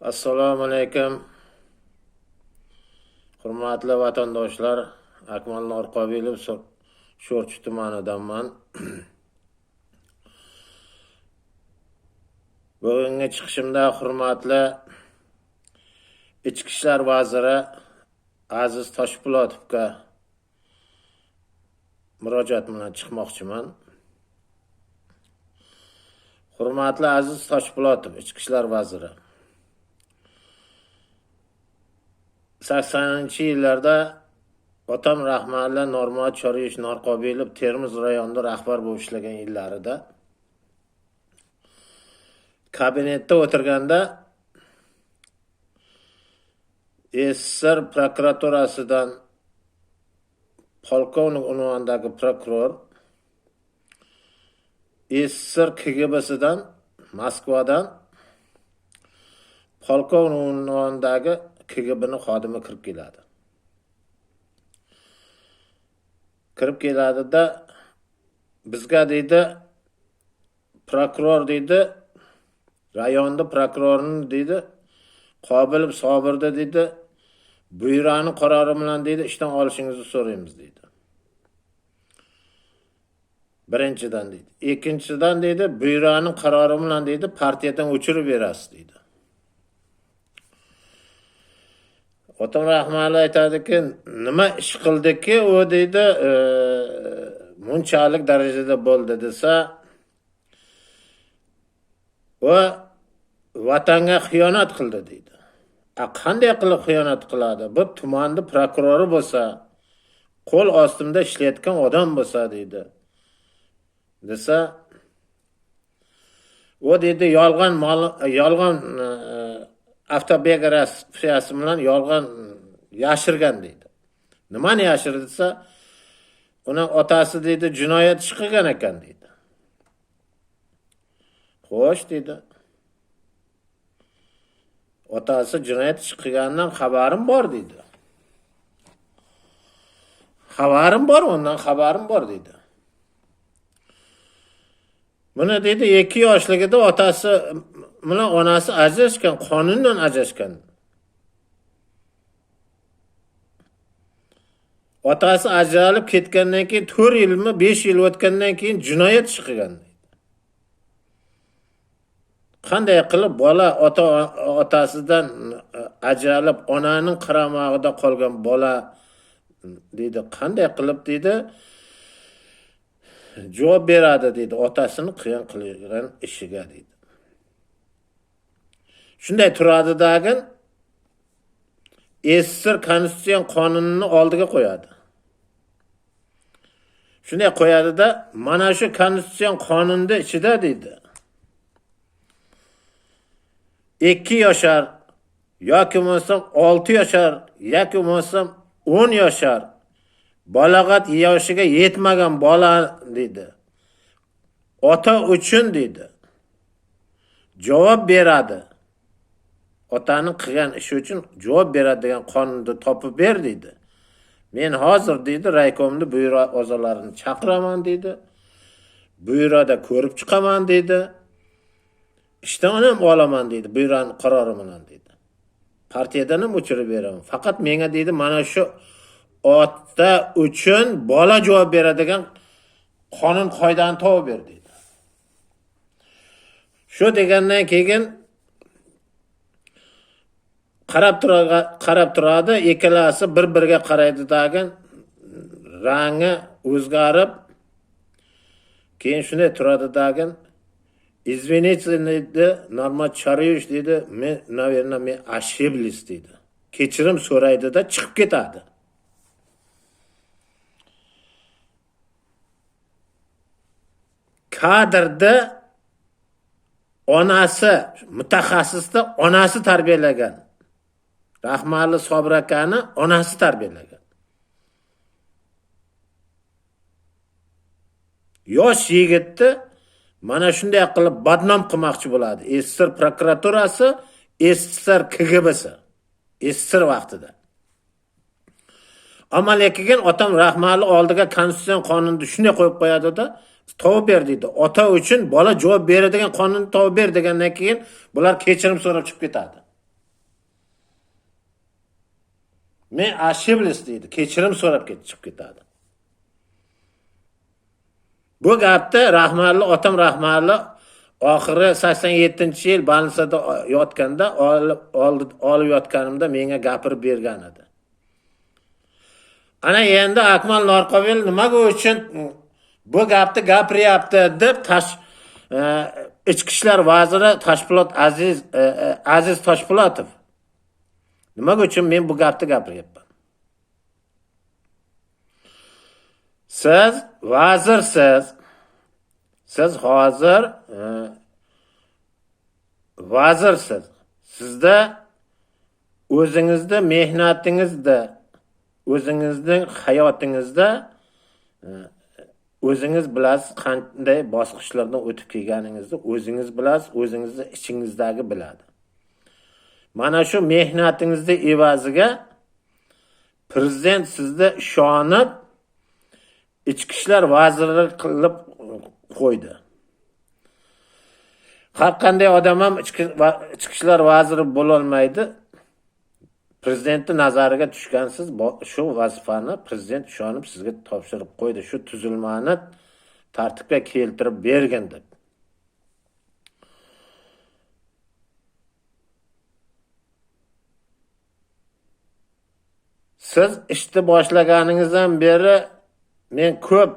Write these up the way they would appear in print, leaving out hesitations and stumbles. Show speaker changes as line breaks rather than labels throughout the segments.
Assalomu alaykum. Hurmatli vatandoshlar, Akmal Norqobilov Sho'rchi tumanidanman. Bugungi chiqishimda hurmatli Ichki ishlar vaziri Aziz Toshpo'latovga murojaat bilan chiqmoqchiman. Hurmatli Aziz Toshpo'latov, Ichki ishlar vaziri. 80-yillarda otam rahmatli Normat Choriyev Norqobilov Termiz rayonida rahbar bo'lib ishlagan yillarida kabinetda o'tirganda SSR prokuraturasidan polkovnik unvonidagi prokuror, SSR KGBsidan Moskvadan polkovnik unvonidagi KGB'ni xodimi kirib keladi. Kirib keladida bizga deydi, prokuror deydi, rayonda prokurorni deydi, Qobilov Sobirda deydi, buyurani qarori bilan deydi, ishdan olishingizni so'raymiz deydi. Birinchidan deydi. Ikkinchidan deydi, buyurani qarori bilan deydi, partiyadan o'chirib berasiz deydi. Otam rahmatli aytadiki, nima ish qildiki, u deydi, bunchalik darajada bo'ldi desa, va vatanga xiyonat qildi deydi. Qanday qilib xiyonat qiladi? Bu tumanning prokurori bo'lsa, qo'l ostimda ishlayotgan odam bo'lsa deydi. Desa, u deydi, yolg'on avtobiografiyasi bilan yolg'on yashirgan deydi. Nimani yashirdi desa, uning otasi deydi, jinoyat ish qilgan ekan deydi. Xo'sh deydi. Otasi jinoyat ish qilganidan xabarim bor deydi. Xabarim bor, undan xabarim bor deydi. Buni deydi, 2 yoshligida otasi bilan onasi ajrashgan, qonundan ajrashgan. Otasi ajralib ketgandan keyin 4 yilmi, 5 yil o'tgandan keyin jinoyat ish qilgan. Qanday qilib bola otasidan ajralib onaning qaramog'ida qolgan bola deydi, qanday qilib deydi javob beradi deydi, otasini qilgan ishiga deydi. Shunday turadidagi SSR konstitutsiyon qonunini oldiga qo'yadi. Shunday qo'yadida, mana shu konstitutsiyon qonunida ichida deydi, 2 yoshar yoki bo'lmasa 6 yoshar yoki bo'lmasa 10 yoshar balog'at yoshiga yetmagan bola deydi, ota uchun deydi, javob beradi. Otaning qilgan ishi uchun javob beradi degan qonunda topib ber deydi. Men hozir deydi, raykomda buyruq a'zolarini chaqiraman deydi. Buyruqda ko'rib chiqaman deydi. Ishdan ham olaman deydi, buyruqning qarori bilan deydi. Partiyadan ham o'chirib beraman. Faqat menga deydi, mana shu ota uchun bola javob beradigan qonun qoidani topib ber deydi. Shu degandan keyin qarab turadi, ikkalasi bir-biriga qaraydidagi rangi o'zgarib, keyin shunday turadidagi, извините deydi, Normat Choriyev deydi, men ошиблись deydi. Kechirim so'raydida chiqib ketadi. Kadrda onasi, mutaxassisda onasi tarbiyalagan. Rahmatli Sobir akani onasi tarbiyalagan. Yosh yigitni mana shunday qilib badnom qilmoqchi bo'ladi. SSR prokuraturasi, SSR KGBsi. SSR vaqtida. Ammo lekin otam rahmatli oldiga konstitutsiyon qonunni shunday qo'yib qo'yadi-da, tavib ber deydi. Ota uchun bola javob beradigan qonunni tavib ber degandan keyin bular kechirim so'rab chiqib ketadi. Men ошиблись deydi. Kechirim so'rab chiqib ketadi. Bu gapni rahmatli otam rahmatli oxiri 87-yil больницada yotganda olib yotganimda menga gapirib bergan edi. Ana endi Akmal Norqobil nimaga uchun bu gapni gapiryapti deb Ichki ishlar vaziri Aziz Toshpo'latov. Nimaga uchun men bu gapni gapiryapman? Siz vazirsiz. Siz hozir vazirsiz. Sizda o'zingizda mehnatingizda, o'zingizning hayotingizda o'zingiz bilasiz qanday bosqichlardan o'tib kelganingizni o'zingiz bilasiz, o'zingizning ichingizdagi biladi. Mana shu mehnatingizning evaziga prezident sizga ishonib ichki ishlar vaziri qilib qo'ydi. Har qanday odam ham ichki ishlar vaziri bo'la olmaydi. Prezidentning nazariga tushgansiz, shu vazifani prezident ishonib sizga topshirib qo'ydi. Shu tuzilmani tartibga keltirib bergan deb. Siz ishni boshlaganingizdan beri men ko'p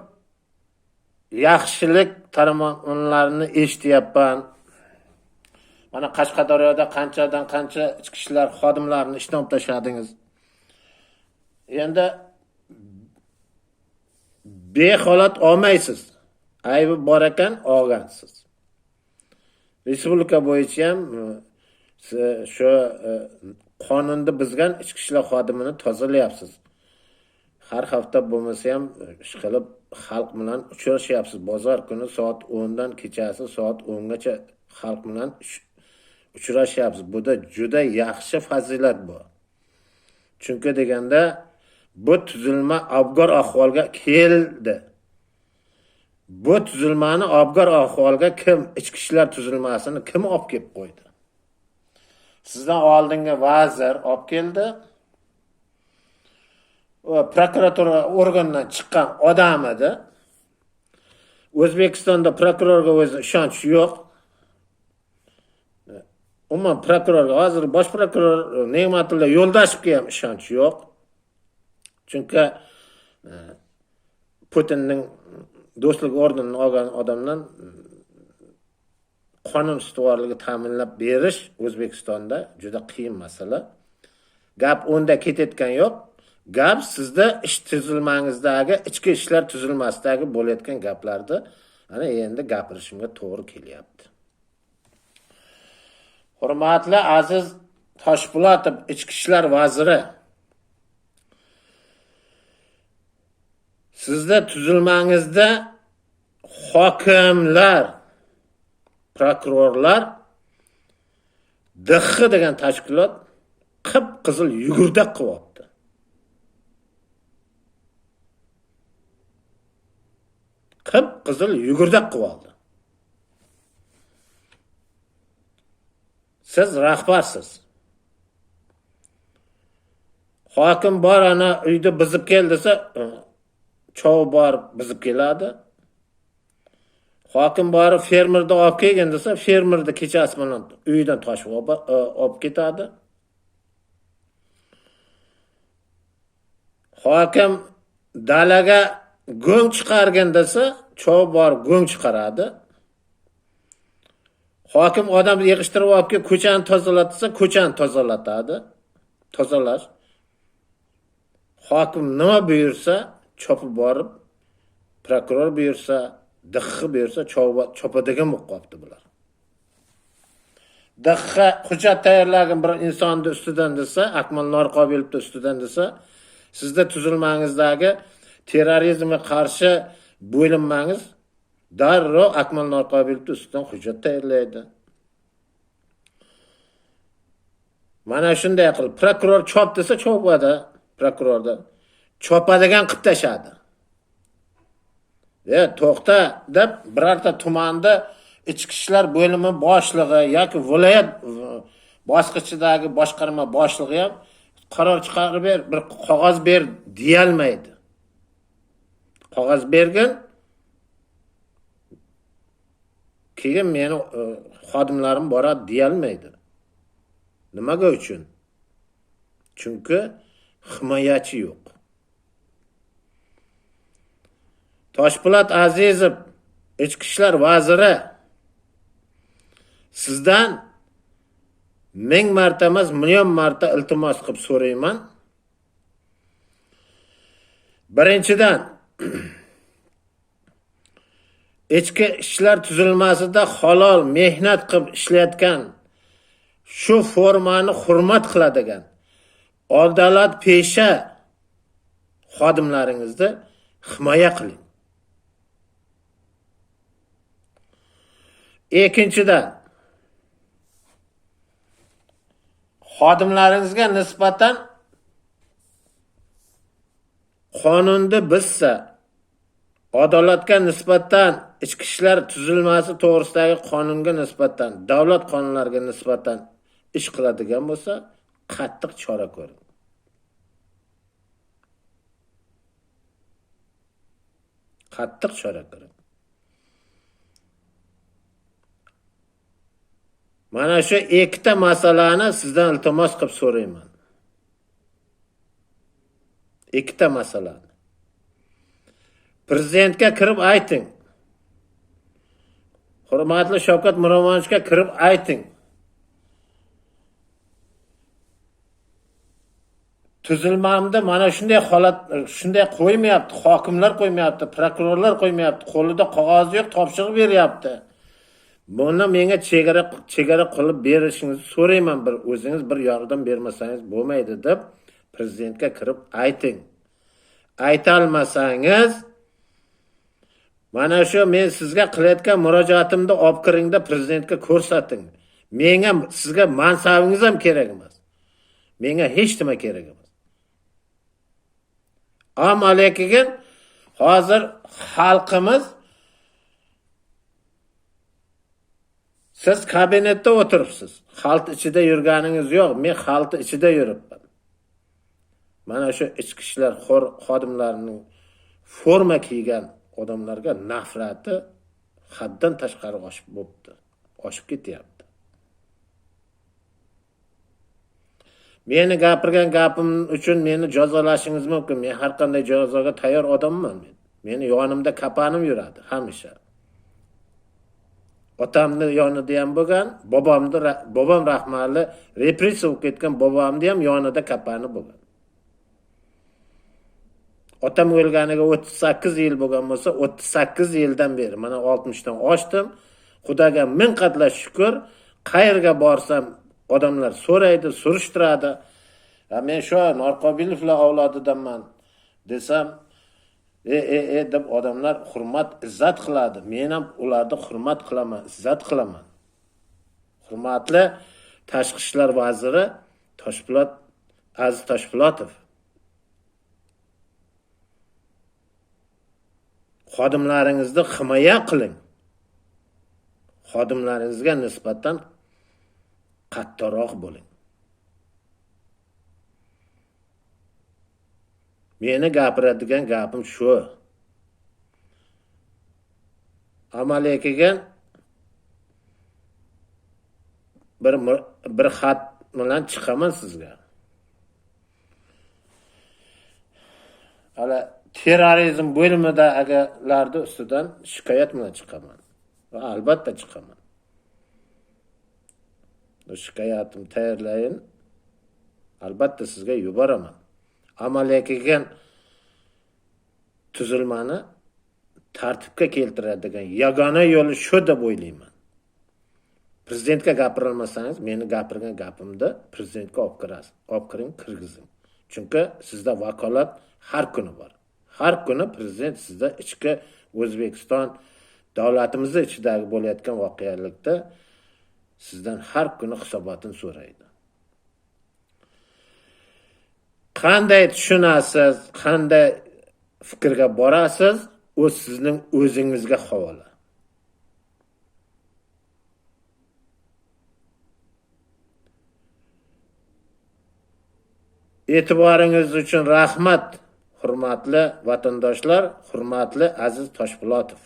yaxshilik taromonlarini eshityapman. Mana Qashqadaryoda qanchadan qancha ichki ishlar xodimlarini ishdan tashladingiz. Endi beholat olmaysiz. Aybi bor ekan, olgansiz. Respublika bo'yicha ham shu qonunda buzgan ichki ishlar xodimini tozalayapsiz. Har hafta bo'lmasa ham ish qilib xalq bilan uchrashyapsiz. Bozor kuni soat 10 dan kechasi soat 10 gacha xalq bilan uchrashyapsiz. Bu da juda yaxshi fazilat bu. Chunki deganda bu tuzilma abgor ahvolga keldi. Bu tuzilmani abgor ahvolga kim ichki ishlar tuzilmasini kim olib kelib qo'ydi? Sizdan oldingi vazir olib keldi. Prokuratura organidan chiqqan odam edi. O'zbekistonda prokurorga o'zi ishonch yo'q. Umuman prokurorga hozir bosh prokuror Ne'matilla Yo'ldashevga ham ishonch yo'q. Chunki Putinning do'stlik ordenini olgan odamdan qonun ustuvorligi ta'minlab berish O'zbekistonda juda qiyin masala. Gap unda ketayotgan yo'q. Gap sizda ish tuzilmangizdagi, ichki ishlar tuzilmasidagi bo'layotgan gaplarni ana endi gapirishimga to'g'ri kelyapti. Hurmatli Aziz Toshpo'latov ichki ishlar vaziri, sizda tuzilmangizda hokimlar, prokurorlar DX degan tashkilot qip-qizil yugurdak qilyapti. Qip-qizil yugurdak qilyapti. Siz rahbarsiz. Hokim bor ana uyda bizib kel desa, chov bor bizib keladi. Hokim bor fermerda olib kelgan desa, fermerda kechasi bilan uydan toshib olib ketadi. Hokim dalaga go'ng chiqargan desa, chov bor go'ng chiqaradi. Hokim odam yig'ishtirib olib kelib ko'chani tozalatsa, ko'chani tozalatadi. Tozalash. Hokim nima buyursa, chopib borib, prokuror buyursa, DX buyursa, chopadigan bo'lib qolibdi bular. DX hujjat tayyorlagan bir insonni ustidan desa, Akmal Norqobilovning ustidan desa, sizda tuzilmangizdagi terrorizmga qarshi bo'linmangiz darrov Akmal Norqobilovning ustidan hujjat tayyorlaydi. Mana shunday qilib prokuror chop desa chopadi, prokurorda chopadigan qilib tashadi. To'xta deb birorta tumanda ichki ishlar bo'limi boshlig'i yoki viloyat bosqichidagi boshqarma boshlig'i ham qaror chiqarib ber, bir qog'oz ber deyolmaydi. Qog'oz bergin, keyin meni xodimlarim boradi deyolmaydi. Nimaga uchun? Chunki himoyachi yo'q. Toshpo'lat Azizov, Ichki ishlar vaziri, sizdan 1000 marta emas, million marta iltimos qilib so'rayman. Birinchidan, ichki ishlar tuzilmasida halol mehnat qilib ishlayotgan, shu formani hurmat qiladigan adolat pesha xodimlaringizni himoya qiling. Ikkinchidan, xodimlaringizga nisbatan qonunni buzsa, adolatga nisbatan, ichki ishlar tuzilmasi to'g'risidagi qonunga nisbatan, davlat qonunlariga nisbatan ish qiladigan bo'lsa, qattiq chora ko'ring. Qattiq chora ko'ring. Mana shu ikkita masalani sizdan iltimos qilib so'rayman. Ikkita masalani. Prezidentga kirib ayting. Hurmatli Shavkat Miromonovichga kirib ayting. Tuzilmamda mana shunday holat, shunday qo'ymayapti, hokimlar qo'ymayapti, prokurorlar qo'ymayapti, qo'lida qog'oz yo'q, topshiriq beryapti. Buni menga chegara qilib berishingizni so'rayman, bir o'zingiz bir yordam bermasangiz bo'lmaydi deb prezidentga kirib ayting. Ayta olmasangiz, mana shu men sizga qilayotgan murojaatimda olib kiringda prezidentga ko'rsating. Menga sizga mansabingiz ham kerak emas. Menga hech nima kerak emas. Amalekiga hozir xalqimiz, siz kabinetda o'tiribsiz. Xalq ichida yurganingiz yo'q. Men xalq ichida yuribman. Mana shu ichki ishlar xodimlarining forma kiygan odamlarga nafrati haddan tashqari oshib ketyapti. Meni gapirgan gapim uchun meni jazolashingiz mumkin. Men har qanday jazoga tayyor odamman men. Meni yonimda kapanim yuradi hamisha. Otamni yonida ham bo'lgan, bobom rahmali repressiya bo'lib ketgan bobomni ham yonida kapani bo'lgan. Otam o'lganiga 38 yil bo'lgan bo'lsa, 38 yildan beri mana 60 dan oshdim. Xudoga ming qatla shukr, qayerga borsam odamlar so'raydi, surishtiradi. Men shu Norqobilovlar avlodidanman desam, deb odamlar hurmat, izzat qiladi. Men ham ularni hurmat qilaman, izzat qilaman. Hurmatli Tashqi ishlar vaziri Aziz Toshpo'latov. Xodimlaringizni himoya qiling. Xodimlaringizga nisbatan qattiqroq bo'ling. Meni gapiradigan gapim shu. Amalekiga bir xat bilan chiqaman sizga. Hala terrorizm bo'limida agarlarni ustidan shikoyat bilan chiqaman. Va albatta chiqaman. Bu shikoyatim tayyorlayin. Albatta sizga yuboraman. Amaliyaga tuzilmani tartibga keltiradigan yagona yo'li shu deb o'ylayman. Prezidentga gapirolmasangiz, meni gapirgan gapimda prezidentga olib kiring, kirgizing. Chunki sizda vakolat har kuni bor. Har kuni prezident sizda ichki O'zbekiston davlatimiz ichidagi bo'layotgan voqealikda sizdan har kuni hisobotini so'raydi. Qanday tushunasiz, qanday fikrga borasiz, u sizning o'zingizga havola. E'tiboringiz uchun rahmat, hurmatli vatandoshlar, hurmatli Aziz Toshpo'latov,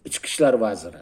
Ichki ishlar vaziri.